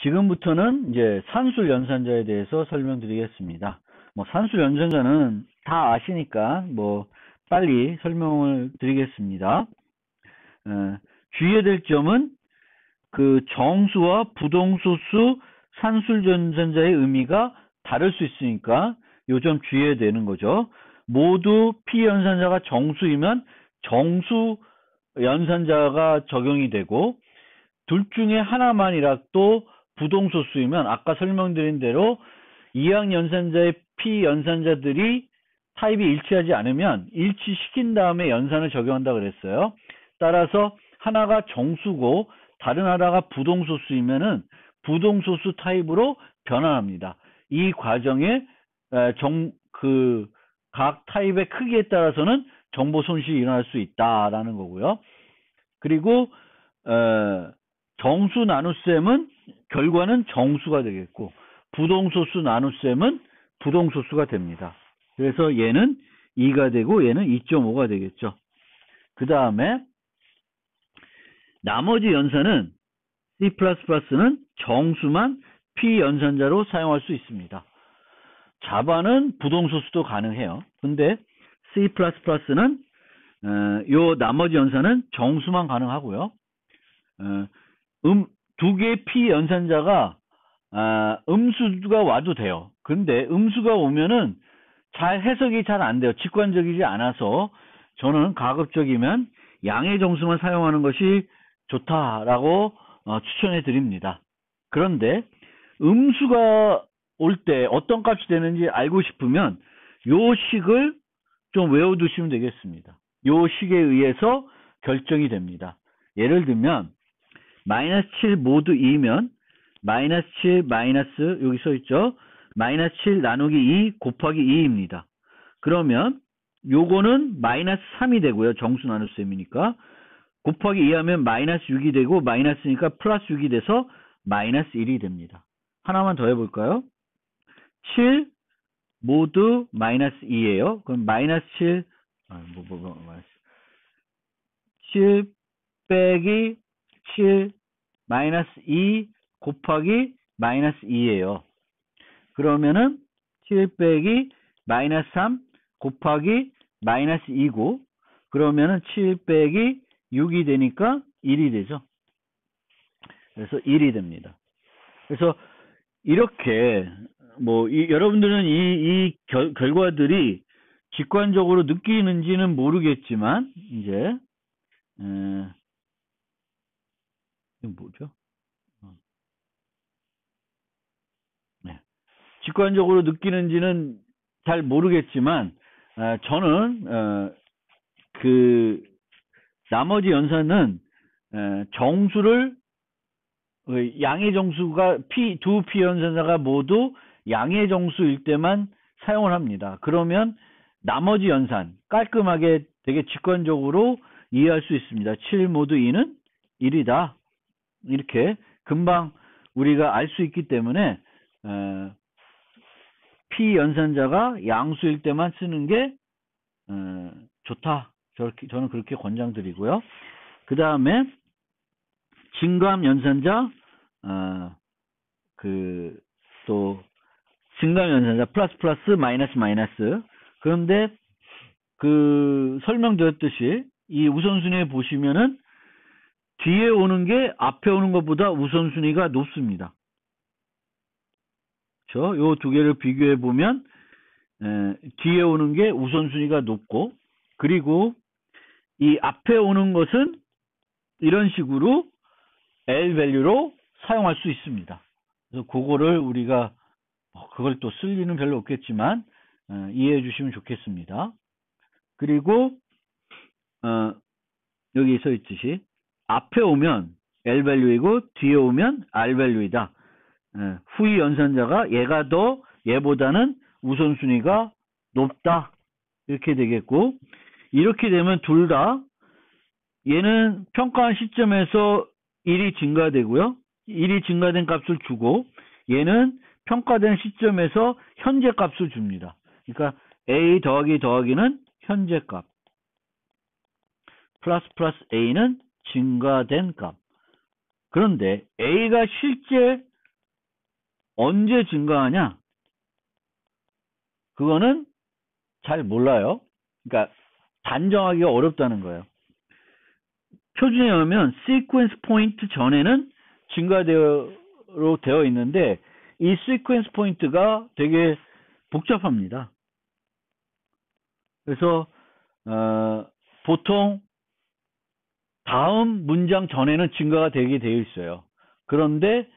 지금부터는 이제 산술 연산자에 대해서 설명드리겠습니다. 뭐 산술 연산자는 다 아시니까 뭐 빨리 설명을 드리겠습니다. 주의해야 될 점은 그 정수와 부동소수 산술 연산자의 의미가 다를 수 있으니까 요 점 주의해야 되는 거죠. 모두 P 연산자가 정수이면 정수 연산자가 적용이 되고, 둘 중에 하나만이라도 부동소수이면 아까 설명드린 대로 이항 연산자의 P 연산자들이 타입이 일치하지 않으면 일치시킨 다음에 연산을 적용한다 그랬어요. 따라서 하나가 정수고 다른 하나가 부동소수이면은 부동소수 타입으로 변환합니다. 이 과정에 각 타입의 크기에 따라서는 정보 손실이 일어날 수 있다라는 거고요. 그리고 정수 나눗셈은 결과는 정수가 되겠고, 부동소수 나눗셈은 부동소수가 됩니다. 그래서 얘는 2가 되고 얘는 2.5가 되겠죠. 그 다음에 나머지 연산은 C++는 정수만 P 연산자로 사용할 수 있습니다. 자바는 부동소수도 가능해요. 근데 C++는 요 나머지 연산은 정수만 가능하고요. 두 개의 P 연산자가 음수가 와도 돼요. 근데 음수가 오면은 잘 해석이 잘 안 돼요. 직관적이지 않아서 저는 가급적이면 양의 정수만 사용하는 것이 좋다라고 추천해 드립니다. 그런데 음수가 올 때 어떤 값이 되는지 알고 싶으면 요 식을 좀 외워두시면 되겠습니다. 요 식에 의해서 결정이 됩니다. 예를 들면 마이너스 7 모두 2면 마이너스 7 마이너스 여기 써있죠. 마이너스 7 나누기 2 곱하기 2입니다. 그러면 요거는 마이너스 3이 되고요. 정수 나눗셈이니까. 곱하기 2 하면 마이너스 6이 되고 마이너스니까 플러스 6이 돼서 마이너스 1이 됩니다. 하나만 더 해볼까요? 7 모두 마이너스 2예요. 그럼 마이너스 7 7 빼기 7 마이너스 2 곱하기 마이너스 2예요. 그러면은 7 빼기 마이너스 3 곱하기 마이너스 2고, 그러면은 7 빼기 6이 되니까 1이 되죠. 그래서 1이 됩니다. 그래서 이렇게 여러분들은 이 결과들이 직관적으로 느끼는지는 모르겠지만 이제 이거 뭐죠? 네. 직관적으로 느끼는지는 잘 모르겠지만 저는 그 나머지 연산은 정수를 양의 정수가 두 P 연산자가 모두 양의 정수일 때만 사용을 합니다. 그러면 나머지 연산 깔끔하게 되게 직관적으로 이해할 수 있습니다. 7 모두 2는 1이다. 이렇게 금방 우리가 알 수 있기 때문에 P 연산자가 양수일 때만 쓰는 게 좋다. 저는 그렇게 권장드리고요. 그 다음에 증감 연산자, 또 증감 연산자 플러스 마이너스. 그런데 설명드렸듯이 이 우선순위에 보시면은 뒤에 오는 게 앞에 오는 것보다 우선순위가 높습니다. 요 두 개를 비교해 보면 뒤에 오는 게 우선순위가 높고, 그리고 이 앞에 오는 것은 이런 식으로 L 밸류로 사용할 수 있습니다. 그래서 그거를 우리가 그걸 또 쓸 일은 별로 없겠지만 이해해 주시면 좋겠습니다. 그리고 여기 써 있듯이 앞에 오면 L 밸류이고 뒤에 오면 R 밸류이다. 후위 연산자가 얘보다는 우선순위가 높다. 이렇게 되겠고, 이렇게 되면 둘 다 얘는 평가한 시점에서 1이 증가되고요. 1이 증가된 값을 주고, 얘는 평가된 시점에서 현재 값을 줍니다. 그러니까 A 더하기는 현재 값, 플러스 A는 증가된 값. 그런데 A가 실제 언제 증가하냐? 그거는 잘 몰라요. 그러니까 단정하기가 어렵다는 거예요. 표준에 의하면 시퀀스 포인트 전에는 증가되어 있는데 이 시퀀스 포인트가 되게 복잡합니다. 그래서 보통 다음 문장 전에는 증가가 되게 되어 있어요. 그런데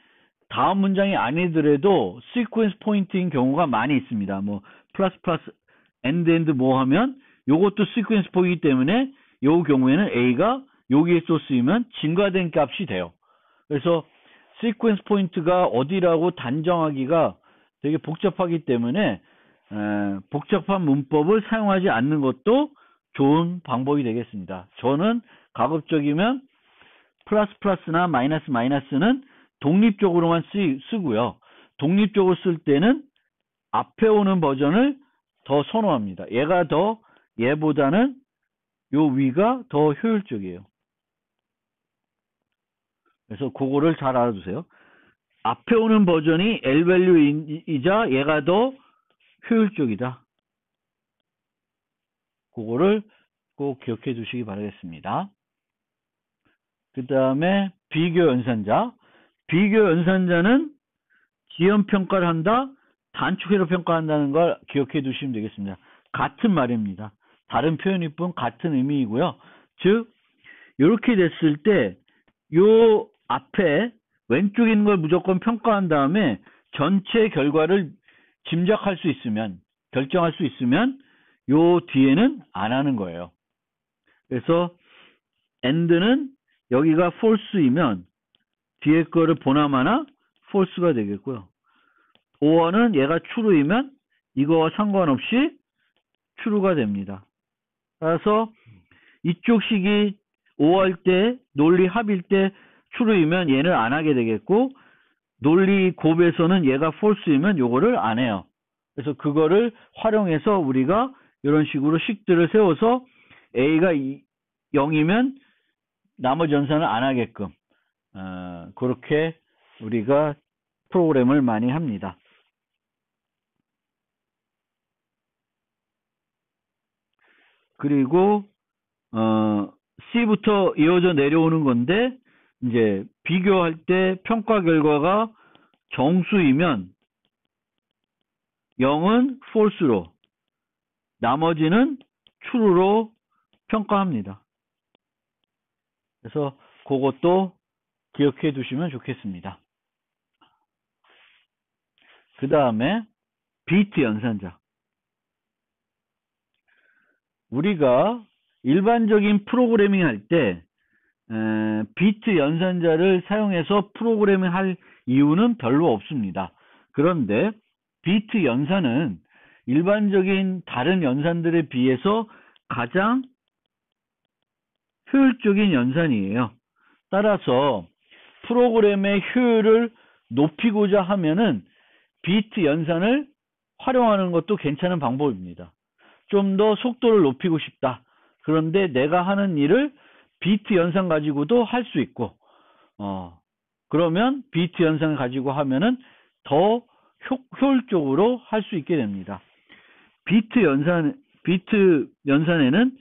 다음 문장이 아니더라도 시퀀스 포인트인 경우가 많이 있습니다. 뭐 플러스 플러스 엔드 뭐 하면 요것도 시퀀스 포인트이기 때문에 요 경우에는 A가 여기에 또 쓰이면 증가된 값이 돼요. 그래서 시퀀스 포인트가 어디라고 단정하기가 되게 복잡하기 때문에 복잡한 문법을 사용하지 않는 것도 좋은 방법이 되겠습니다. 저는 가급적이면 플러스 플러스나 마이너스 마이너스는 독립적으로만 쓰고요. 독립적으로 쓸 때는 앞에 오는 버전을 더 선호합니다. 얘보다는 요 위가 더 효율적이에요. 그래서 그거를 잘 알아두세요. 앞에 오는 버전이 L밸류이자 얘가 더 효율적이다. 그거를 꼭 기억해 두시기 바라겠습니다. 그 다음에 비교 연산자. 비교 연산자는 지연 평가를 한다, 단축해서 평가한다는 걸 기억해 두시면 되겠습니다. 같은 말입니다. 다른 표현일 뿐 같은 의미이고요. 즉 이렇게 됐을 때 요 앞에 왼쪽에 있는 걸 무조건 평가한 다음에 전체 결과를 짐작할 수 있으면, 결정할 수 있으면 요 뒤에는 안 하는 거예요. 그래서 and는 여기가 false이면 뒤에 거를 보나마나 false가 되겠고요. or는 얘가 true이면 이거와 상관없이 true가 됩니다. 따라서 이쪽 식이 or 할 때, 논리 합일 때 true이면 얘는 안 하게 되겠고, 논리 곱에서는 얘가 false이면 요거를 안 해요. 그래서 그거를 활용해서 우리가 이런 식으로 식들을 세워서 A가 0이면 나머지 연산을 안 하게끔 그렇게 우리가 프로그램을 많이 합니다. 그리고 C부터 이어져 내려오는 건데 이제 비교할 때 평가 결과가 정수이면 0은 false로, 나머지는 true로 평가합니다. 그래서 그것도 기억해 두시면 좋겠습니다. 그 다음에 비트 연산자. 우리가 일반적인 프로그래밍 할 때 비트 연산자를 사용해서 프로그래밍 할 이유는 별로 없습니다. 그런데 비트 연산은 일반적인 다른 연산들에 비해서 가장 효율적인 연산이에요. 따라서 프로그램의 효율을 높이고자 하면은 비트 연산을 활용하는 것도 괜찮은 방법입니다. 좀 더 속도를 높이고 싶다. 그런데 내가 하는 일을 비트 연산 가지고도 할 수 있고, 그러면 비트 연산을 가지고 하면은 더 효율적으로 할 수 있게 됩니다. 비트 연산에는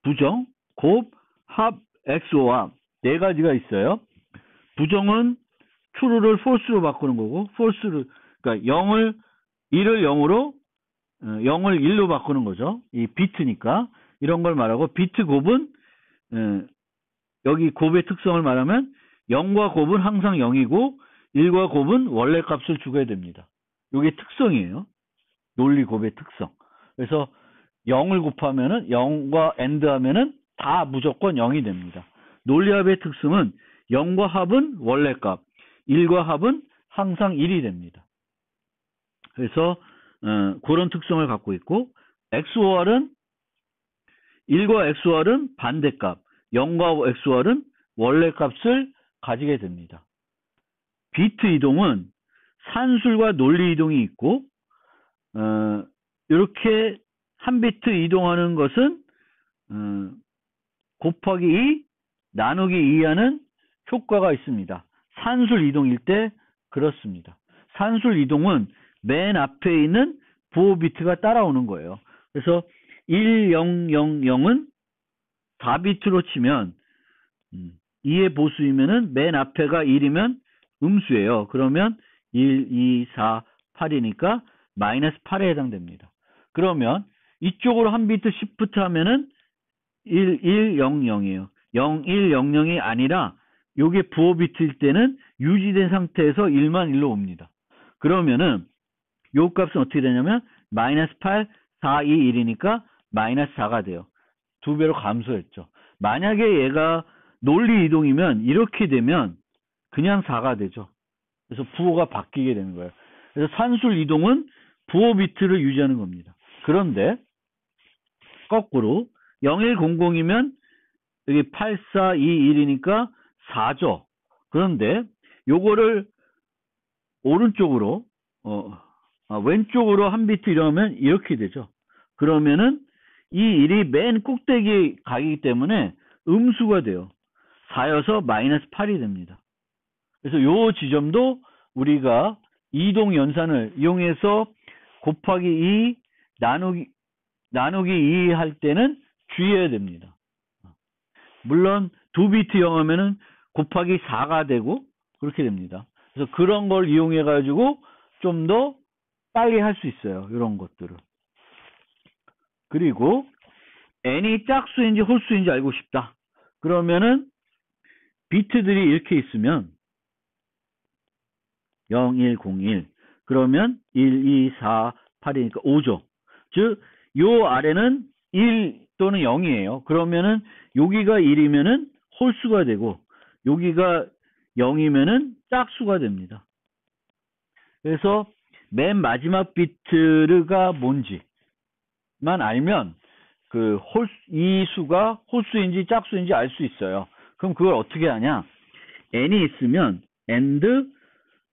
부정, 곱, 합, XOR 네 가지가 있어요. 부정은 true를 false로 바꾸는 거고, false를, 그러니까 1을 0으로, 0을 1로 바꾸는 거죠. 이 비트니까. 이런 걸 말하고, 비트 곱은, 여기 곱의 특성을 말하면, 0과 곱은 항상 0이고, 1과 곱은 원래 값을 주게 됩니다. 이게 특성이에요. 논리 곱의 특성. 그래서 0을 곱하면은, 0과 AND 하면은 다 무조건 0이 됩니다. 논리합의 특성은 0과 합은 원래 값, 1과 합은 항상 1이 됩니다. 그래서 그런 특성을 갖고 있고, XOR은 1과 XOR은 반대값, 0과 XOR은 원래 값을 가지게 됩니다. 비트 이동은 산술과 논리 이동이 있고, 이렇게 한 비트 이동하는 것은 곱하기 2, 나누기 2 하는 효과가 있습니다. 산술 이동일 때 그렇습니다. 산술 이동은 맨 앞에 있는 부호 비트가 따라오는 거예요. 그래서 1000은 4비트로 치면 2의 보수이면은 맨 앞에가 1이면 음수예요. 그러면 1, 2, 4, 8이니까 마이너스 8에 해당됩니다. 그러면 이쪽으로 한 비트 시프트 하면은 1100이에요. 0100이 아니라 요게 부호 비트일 때는 유지된 상태에서 1만 1로 옵니다. 그러면은 요 값은 어떻게 되냐면 마이너스 8, 4, 2, 1이니까 마이너스 4가 돼요. 2배로 감소했죠. 만약에 얘가 논리 이동이면 이렇게 되면 그냥 4가 되죠. 그래서 부호가 바뀌게 되는 거예요. 그래서 산술 이동은 부호 비트를 유지하는 겁니다. 그런데 거꾸로 0100이면 여기 8421이니까 4죠. 그런데 요거를 오른쪽으로 왼쪽으로 한 비트 이러면 이렇게 되죠. 그러면은 이 1이 맨 꼭대기에 가기 때문에 음수가 돼요. 4여서 마이너스 8이 됩니다. 그래서 요 지점도 우리가 이동 연산을 이용해서 곱하기 2 나누기 2 할 때는 주의해야 됩니다. 물론 2비트 0 하면은 곱하기 4가 되고 그렇게 됩니다. 그래서 그런 걸 이용해 가지고 좀 더 빨리 할 수 있어요. 이런 것들을. 그리고 n이 짝수인지 홀수인지 알고 싶다. 그러면은 비트들이 이렇게 있으면 0, 1, 0, 1 그러면 1, 2, 4, 8이니까 5죠. 즉, 요 아래는 1 또는 0이에요. 그러면은 여기가 1이면은 홀수가 되고 여기가 0이면은 짝수가 됩니다. 그래서 맨 마지막 비트가 뭔지만 알면 이 수가 홀수인지 짝수인지 알 수 있어요. 그럼 그걸 어떻게 하냐? n이 있으면 and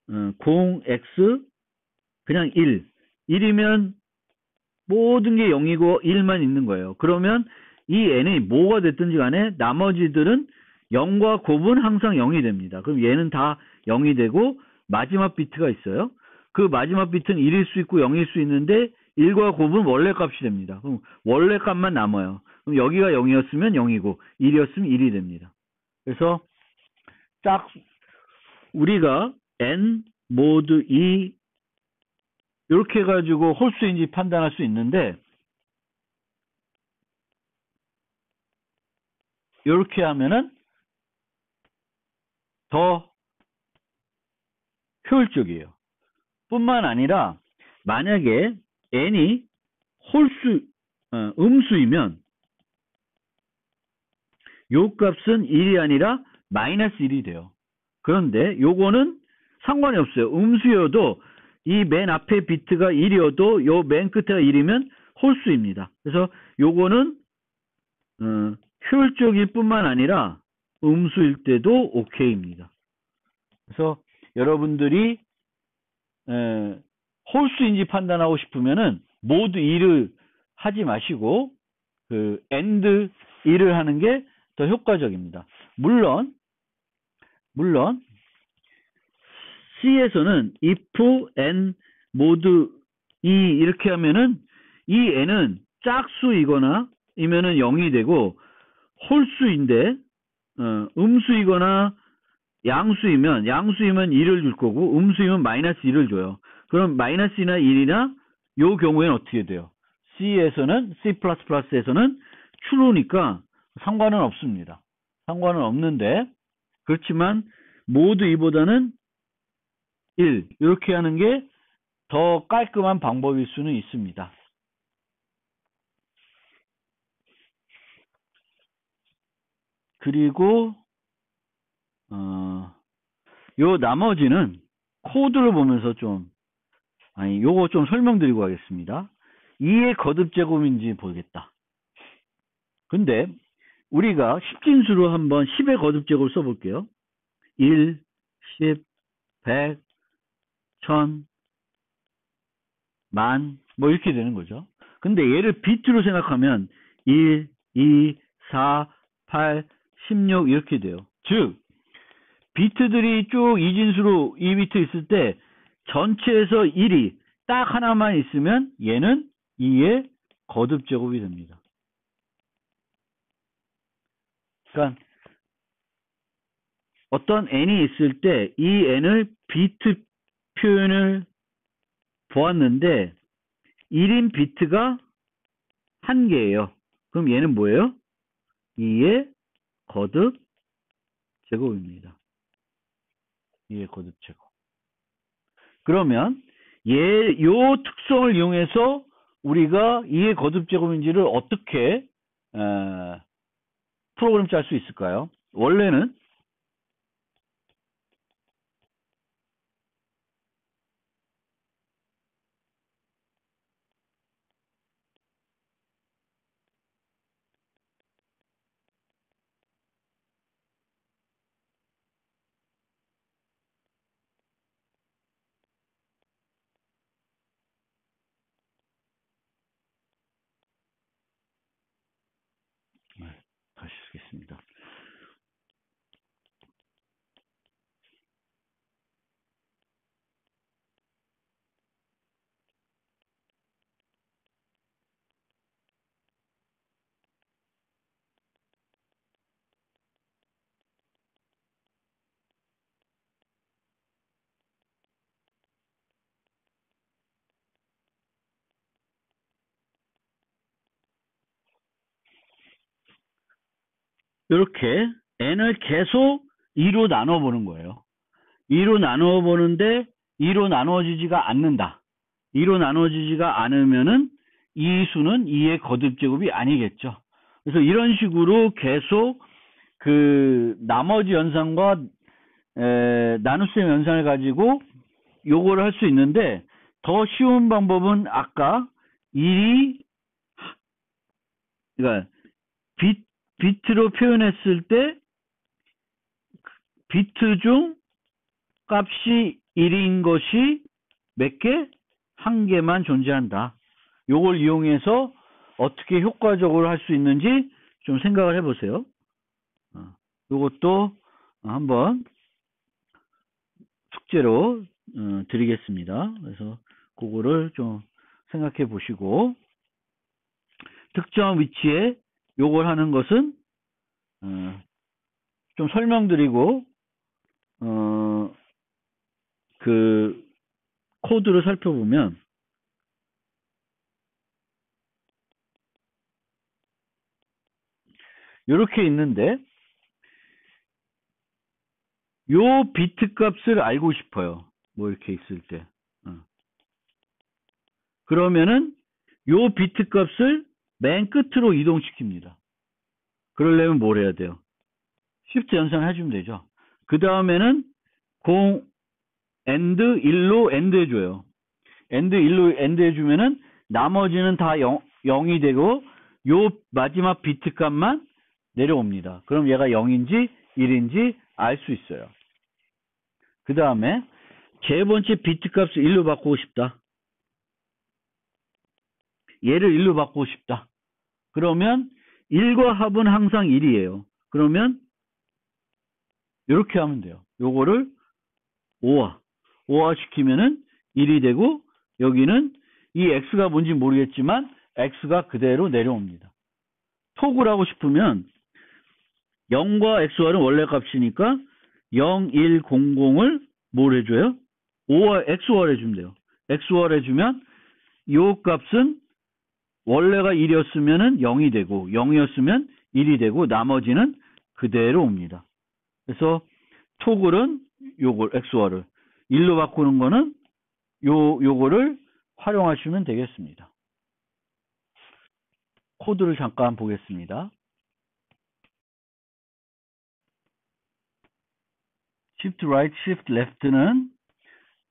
0x 그냥 1. 1이면 모든 게 0이고 1만 있는 거예요. 그러면 이 n이 뭐가 됐든지 간에 나머지들은 0과 곱은 항상 0이 됩니다. 그럼 얘는 다 0이 되고 마지막 비트가 있어요. 그 마지막 비트는 1일 수 있고 0일 수 있는데 1과 곱은 원래 값이 됩니다. 그럼 원래 값만 남아요. 그럼 여기가 0이었으면 0이고 1이었으면 1이 됩니다. 그래서 우리가 n 모드 2 이렇게 해가지고 홀수인지 판단할 수 있는데 이렇게 하면은 더 효율적이에요. 뿐만 아니라 만약에 n이 음수이면 요 값은 1이 아니라 마이너스 1이 돼요. 그런데 요거는 상관이 없어요. 음수여도 이 맨 앞에 비트가 1이어도 요 맨 끝에가 1이면 홀수입니다. 그래서 요거는 효율적일 뿐만 아니라 음수일 때도 오케이입니다. 그래서 여러분들이 홀수인지 판단하고 싶으면은 모두 2를 하지 마시고 AND 2를 하는 게 더 효과적입니다. 물론 C에서는 if n 모두 2 이렇게 하면은 이 n은 짝수이거나 이면은 0이 되고 홀수인데 음수이거나 양수이면 2를 줄 거고 음수이면 마이너스 1을 줘요. 그럼 마이너스나 1이나 요 경우에는 어떻게 돼요? C에서는 C++에서는 true니까 상관은 없습니다. 상관은 없는데 그렇지만 모두 2보다는 1 이렇게 하는 게 더 깔끔한 방법일 수는 있습니다. 그리고 요 나머지는 코드를 보면서 요거 좀 설명드리고 가겠습니다. 2의 거듭 제곱인지 보겠다. 근데 우리가 10진수로 한번 10의 거듭 제곱을 써볼게요. 1, 10, 100, 1000, 만, 뭐 이렇게 되는 거죠. 근데 얘를 비트로 생각하면 1, 2, 4, 8, 16 이렇게 돼요. 즉 비트들이 쭉 이진수로 2비트 있을 때 전체에서 1이 딱 하나만 있으면 얘는 2의 거듭 제곱이 됩니다. 그러니까 어떤 n이 있을 때 이 n을 비트 표현을 보았는데 1인 비트가 1개예요. 그럼 얘는 뭐예요? 2의 거듭 제곱입니다. 2의 거듭 제곱. 그러면 요 특성을 이용해서 우리가 2의 거듭 제곱인지를 어떻게 프로그램 짤 수 있을까요? 원래는 다시 쓰겠습니다. 이렇게 n을 계속 2로 나눠보는 거예요. 2로 나눠보는데 2로 나눠지지가 않는다. 2로 나눠지지가 않으면은 이 수는 2의 거듭 제곱이 아니겠죠. 그래서 이런 식으로 계속 그 나머지 연산과 나눗셈 연산을 가지고 요거를 할 수 있는데 더 쉬운 방법은 아까 1이 그러니까 비트로 표현했을 때 비트 중 값이 1인 것이 몇 개? 1개만 존재한다. 요걸 이용해서 어떻게 효과적으로 할 수 있는지 좀 생각을 해보세요. 요것도 한번 숙제로 드리겠습니다. 그래서 그거를 좀 생각해 보시고 특정한 위치에 요걸 하는 것은 좀 설명드리고 그 코드를 살펴보면 이렇게 있는데 요 비트 값을 알고 싶어요. 뭐 이렇게 있을 때 그러면은 요 비트 값을 맨 끝으로 이동시킵니다. 그러려면 뭘 해야 돼요? Shift 연산을 해주면 되죠. 그 다음에는 AND 1로 AND 해줘요. AND 1로 AND 해주면은 나머지는 다 0이 되고 요 마지막 비트 값만 내려옵니다. 그럼 얘가 0인지 1인지 알 수 있어요. 그 다음에 세 번째 비트 값을 1로 바꾸고 싶다. 얘를 1로 바꾸고 싶다. 그러면 1과 합은 항상 1이에요. 그러면 이렇게 하면 돼요. 요거를 5화 시키면은 1이 되고 여기는 이 x가 뭔지 모르겠지만 x가 그대로 내려옵니다. 톡을 하고 싶으면 0과 x와는 원래 값이니까 0, 1, 00을 뭘 해줘요? 5와 x월 해주면 돼요. x월 해주면 요 값은 원래가 1이었으면 0이 되고 0이었으면 1이 되고 나머지는 그대로 옵니다. 그래서 토글은 요걸 x월을 1로 바꾸는 거는 요거를 활용하시면 되겠습니다. 코드를 잠깐 보겠습니다. Shift Right, Shift Left는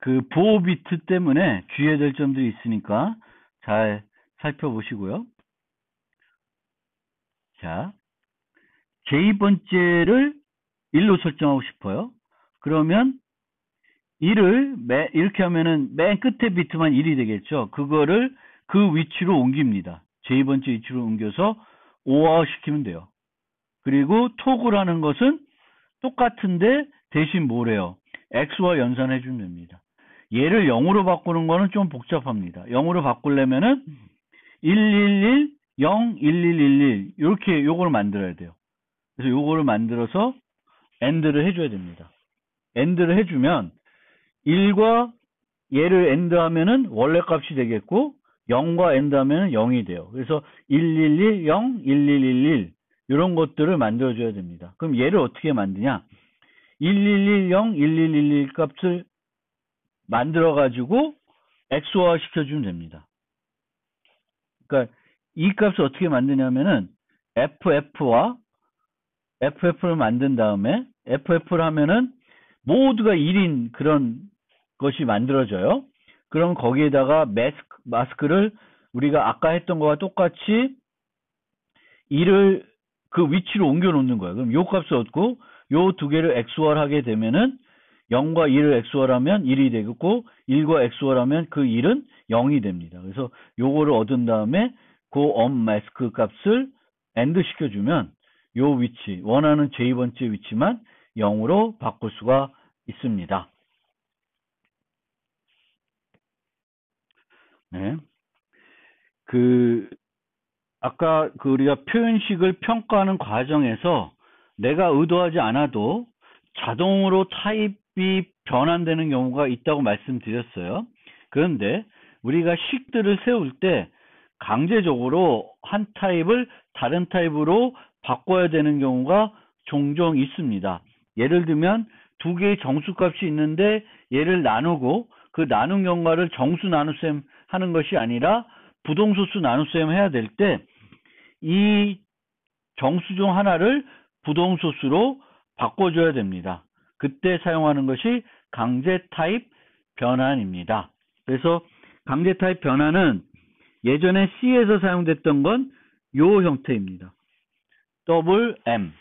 그 보호 비트 때문에 주의해야 될 점들이 있으니까 잘 살펴보시고요. 자, 제2번째를 1로 설정하고 싶어요. 그러면 1을 이렇게 하면은 맨 끝에 비트만 1이 되겠죠. 그거를 그 위치로 옮깁니다. 제2번째 위치로 옮겨서 5화 시키면 돼요. 그리고 톡을 하는 것은 똑같은데 대신 뭐래요? x와 연산해 주면 됩니다. 얘를 0으로 바꾸는 거는 좀 복잡합니다. 0으로 바꾸려면은 111, 0, 1111 이렇게 요거를 만들어야 돼요. 그래서 요거를 만들어서 AND를 해줘야 됩니다. AND를 해주면 1과 얘를 AND 하면은 원래 값이 되겠고 0과 AND 하면은 0이 돼요. 그래서 111, 0, 1111 이런 것들을 만들어줘야 됩니다. 그럼 얘를 어떻게 만드냐? 1110, 1111 값을 만들어가지고 XOR 시켜주면 됩니다. 그러니까 이 값을 어떻게 만드냐면은 FF와 FF를 만든 다음에 FF를 하면은 모두가 1인 그런 것이 만들어져요. 그럼 거기에다가 마스크를 우리가 아까 했던 거와 똑같이 1을 그 위치로 옮겨 놓는 거예요. 그럼 요 값을 얻고 요 두 개를 XOR 하게 되면은 0과 1을 XOR 하면 1이 되겠고 1과 XOR 하면 그 1은 0이 됩니다. 그래서 요거를 얻은 다음에 그 onMask 값을 AND 시켜주면 요 위치, 원하는 j 번째 위치만 0으로 바꿀 수가 있습니다. 네. 아까 우리가 표현식을 평가하는 과정에서 내가 의도하지 않아도 자동으로 타입이 변환되는 경우가 있다고 말씀드렸어요. 그런데 우리가 식들을 세울 때 강제적으로 한 타입을 다른 타입으로 바꿔야 되는 경우가 종종 있습니다. 예를 들면 두 개의 정수값이 있는데 얘를 나누고 그 나눈 결과를 정수 나눗셈 하는 것이 아니라 부동소수 나눗셈 해야 될 때 이 정수 중 하나를 부동소수로 바꿔줘야 됩니다. 그때 사용하는 것이 강제 타입 변환입니다. 그래서 강제 타입 변환은 예전에 C에서 사용됐던 건 요 형태입니다. 더블 M.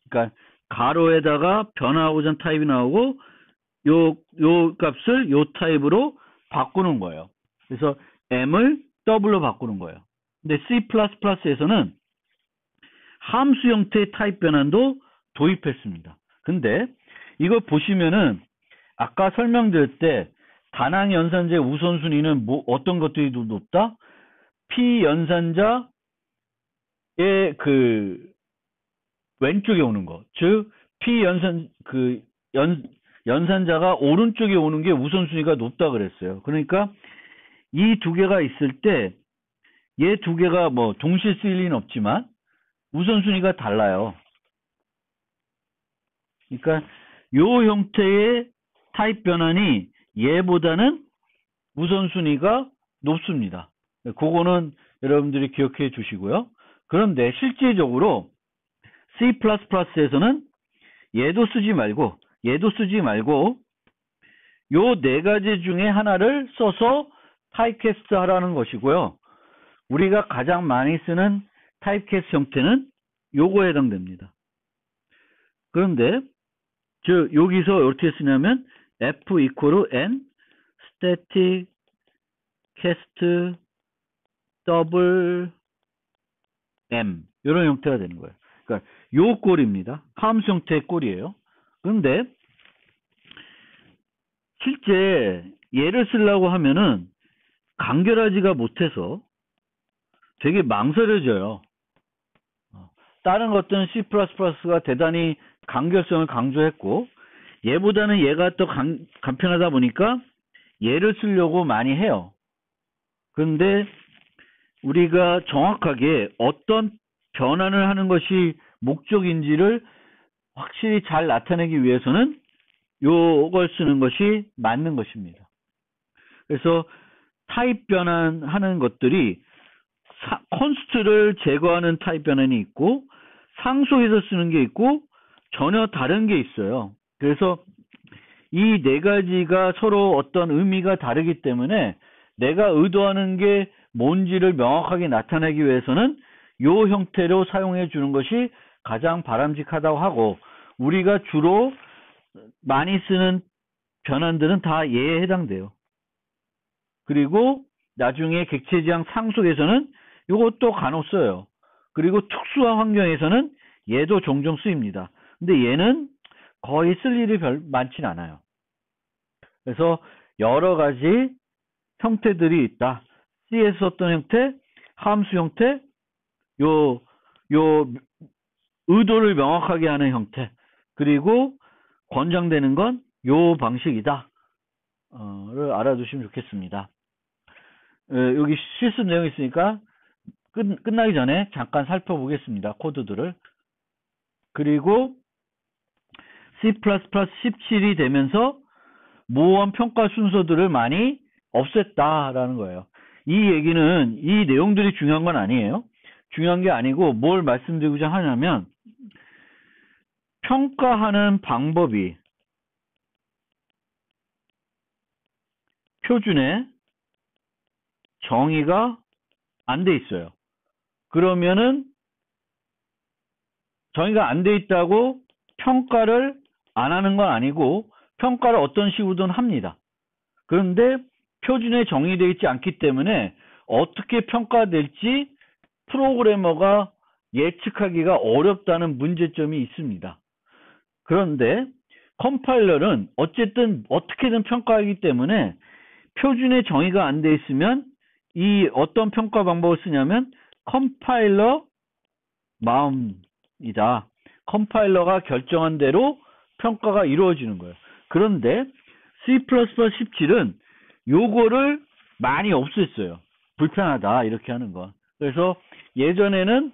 그러니까 가로에다가 변화하고자 하는 타입이 나오고 요 값을 요 타입으로 바꾸는 거예요. 그래서 M을 더블로 바꾸는 거예요. 근데 C++에서는 함수 형태의 타입 변환도 도입했습니다. 근데 이거 보시면은 아까 설명드릴 때 다낭 연산자의 우선순위는 어떤 것들이 높다? P 연산자의 그 왼쪽에 오는 거. 즉 P 연산자가 오른쪽에 오는 게 우선순위가 높다 그랬어요. 그러니까 이 두 개가 있을 때 얘 두 개가 뭐 동시에 쓰일 리는 없지만 우선순위가 달라요. 그러니까 요 형태의 타입 변환이 얘보다는 우선순위가 높습니다. 그거는 여러분들이 기억해 주시고요. 그런데 실제적으로 C++에서는 얘도 쓰지 말고 요 네 가지 중에 하나를 써서 타입캐스트 하라는 것이고요. 우리가 가장 많이 쓰는 타입캐스트 형태는 요거에 해당됩니다. 그런데 여기서 어떻게 쓰냐면 F equal N static cast double M 이런 형태가 되는 거예요. 그러니까 요 꼴입니다. 함수 형태의 꼴이에요. 그런데 실제 얘를 쓰려고 하면은 간결하지가 못해서 되게 망설여져요. 다른 것들은 C++가 대단히 간결성을 강조했고 얘보다는 얘가 더 간편하다 보니까 얘를 쓰려고 많이 해요. 그런데 우리가 정확하게 어떤 변환을 하는 것이 목적인지를 확실히 잘 나타내기 위해서는 요걸 쓰는 것이 맞는 것입니다. 그래서 타입 변환하는 것들이 컨스트를 제거하는 타입 변환이 있고 상속에서 쓰는 게 있고 전혀 다른 게 있어요. 그래서 이 네 가지가 서로 어떤 의미가 다르기 때문에 내가 의도하는 게 뭔지를 명확하게 나타내기 위해서는 요 형태로 사용해 주는 것이 가장 바람직하다고 하고 우리가 주로 많이 쓰는 변환들은 다 얘에 해당돼요. 그리고 나중에 객체지향 상속에서는 이것도 간혹 써요. 그리고 특수한 환경에서는 얘도 종종 쓰입니다. 근데 얘는 거의 쓸 일이 별 많진 않아요. 그래서 여러 가지 형태들이 있다. C에서 어떤 형태? 함수 형태, 요 의도를 명확하게 하는 형태, 그리고 권장되는 건 요 방식이다. 를 알아두시면 좋겠습니다. 여기 실습 내용이 있으니까 끝나기 전에 잠깐 살펴보겠습니다. 코드들을. 그리고 C++ 17이 되면서 모호한 평가 순서들을 많이 없앴다라는 거예요. 이 얘기는 이 내용들이 중요한 건 아니에요. 중요한 게 아니고 뭘 말씀드리고자 하냐면 평가하는 방법이 표준에 정의가 안 돼 있어요. 그러면은 정의가 안 돼 있다고 평가를 안 하는 건 아니고 평가를 어떤 식으로든 합니다. 그런데 표준에 정의되어 있지 않기 때문에 어떻게 평가될지 프로그래머가 예측하기가 어렵다는 문제점이 있습니다. 그런데 컴파일러는 어쨌든 어떻게든 평가하기 때문에 표준에 정의가 안 돼 있으면 이 어떤 평가 방법을 쓰냐면 컴파일러 마음이다. 컴파일러가 결정한 대로 평가가 이루어지는 거예요. 그런데 C++ 17은 요거를 많이 없앴어요. 불편하다 이렇게 하는 거. 그래서 예전에는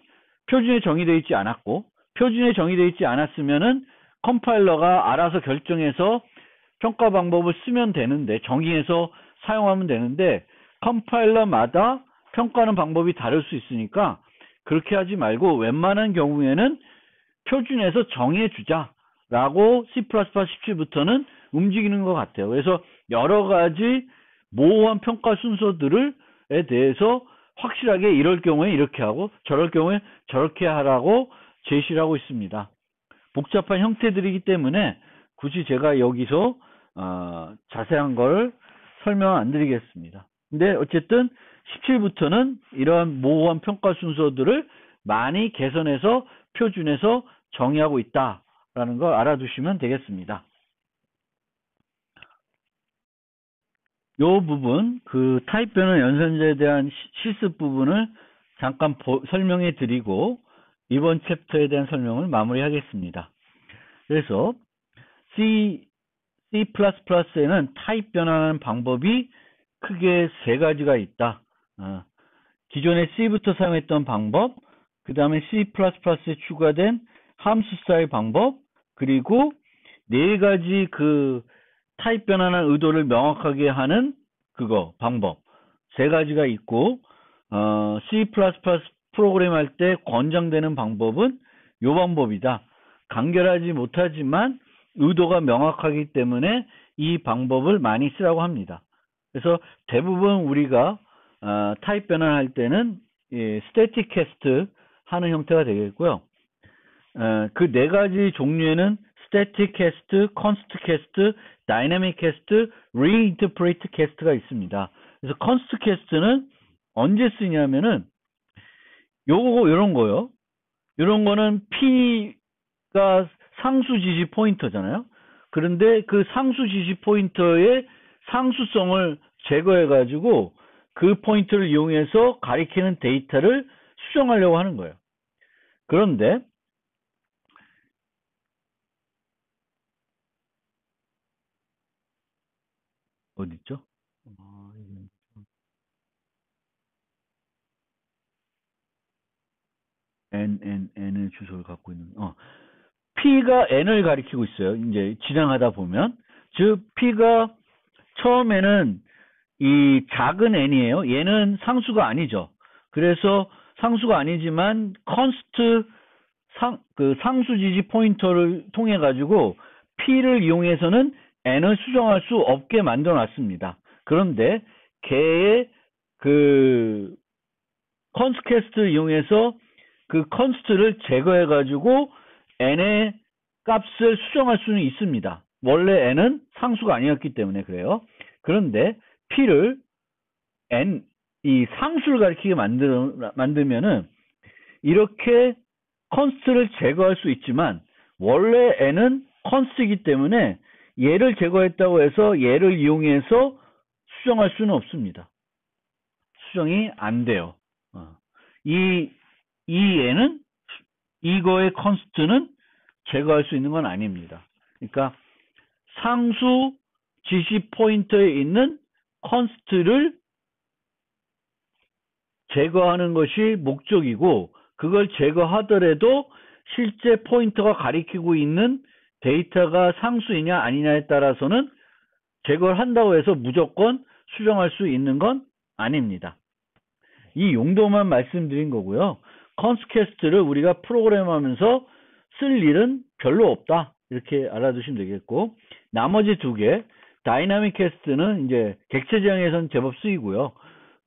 표준에 정의되어 있지 않았고 표준에 정의되어 있지 않았으면은 컴파일러가 알아서 결정해서 평가 방법을 쓰면 되는데 정의해서 사용하면 되는데 컴파일러마다 평가하는 방법이 다를 수 있으니까 그렇게 하지 말고 웬만한 경우에는 표준에서 정해주자라고 C++ 17부터는 움직이는 것 같아요. 그래서 여러 가지 모호한 평가 순서들에 대해서 확실하게 이럴 경우에 이렇게 하고 저럴 경우에 저렇게 하라고 제시를 하고 있습니다. 복잡한 형태들이기 때문에 굳이 제가 여기서 자세한 걸 설명 안 드리겠습니다. 근데 어쨌든 17부터는 이러한 모호한 평가 순서들을 많이 개선해서 표준에서 정의하고 있다라는 걸 알아두시면 되겠습니다. 요 부분, 그 타입 변환 연산자에 대한 실습 부분을 잠깐 설명해 드리고 이번 챕터에 대한 설명을 마무리하겠습니다. 그래서 C++에는 타입 변환하는 방법이 크게 세 가지가 있다. 기존의 C부터 사용했던 방법, 그 다음에 C++에 추가된 함수사의 방법, 그리고 네 가지 그 타입 변환한 의도를 명확하게 하는 방법. 세 가지가 있고, C++ 프로그램 할 때 권장되는 방법은 요 방법이다. 간결하지 못하지만 의도가 명확하기 때문에 이 방법을 많이 쓰라고 합니다. 그래서 대부분 우리가 타입 변환할 때는 스태틱 캐스트 하는 형태가 되겠고요. 그 네 가지 종류에는 스태틱 캐스트, 컨스트 캐스트, 다이내믹 캐스트, 리인터프레이트 캐스트가 있습니다. 그래서 컨스트 캐스트는 언제 쓰냐면은 요런 거요. 요런 거는 P가 상수 지시 포인터잖아요. 그런데 그 상수 지시 포인터의 상수성을 제거해 가지고 그 포인트를 이용해서 가리키는 데이터를 수정하려고 하는 거예요. 그런데 어디 있죠? n의 주소를 갖고 있는 P가 n을 가리키고 있어요. 이제 진행하다 보면 즉 P가 처음에는 이 작은 n이에요. 얘는 상수가 아니죠. 그래서 상수가 아니지만 컨스트 상수 지시 포인터를 통해 가지고 P를 이용해서는 n을 수정할 수 없게 만들어 놨습니다. 그런데 걔의 그 컨스캐스트를 이용해서 그 컨스트를 제거해 가지고 n의 값을 수정할 수는 있습니다. 원래 n은 상수가 아니었기 때문에 그래요. 그런데 P를 이 상수를 가리키게 만들면은 이렇게 컨스트를 제거할 수 있지만 원래 n은 컨스트이기 때문에 얘를 제거했다고 해서 얘를 이용해서 수정할 수는 없습니다. 수정이 안 돼요. 이 얘는 이거의 const는 제거할 수 있는 건 아닙니다. 그러니까 상수 지시 포인터에 있는 const를 제거하는 것이 목적이고, 그걸 제거하더라도 실제 포인터가 가리키고 있는 데이터가 상수이냐 아니냐에 따라서는 제거를 한다고 해서 무조건 수정할 수 있는 건 아닙니다. 이 용도만 말씀드린 거고요. 컨스캐스트를 우리가 프로그램하면서 쓸 일은 별로 없다, 이렇게 알아두시면 되겠고, 나머지 두 개, 다이나믹 캐스트는 이제 객체 지향에서는 제법 쓰이고요.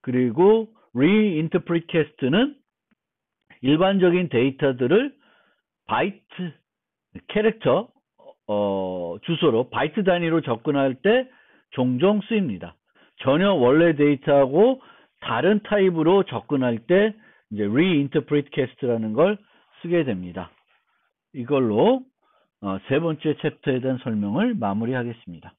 그리고 reinterpret 캐스트는 일반적인 데이터들을 바이트, 캐릭터, 주소로 바이트 단위로 접근할 때 종종 쓰입니다. 전혀 원래 데이터하고 다른 타입으로 접근할 때 이제 reinterpret 캐스트라는 걸 쓰게 됩니다. 이걸로 세 번째 챕터에 대한 설명을 마무리하겠습니다.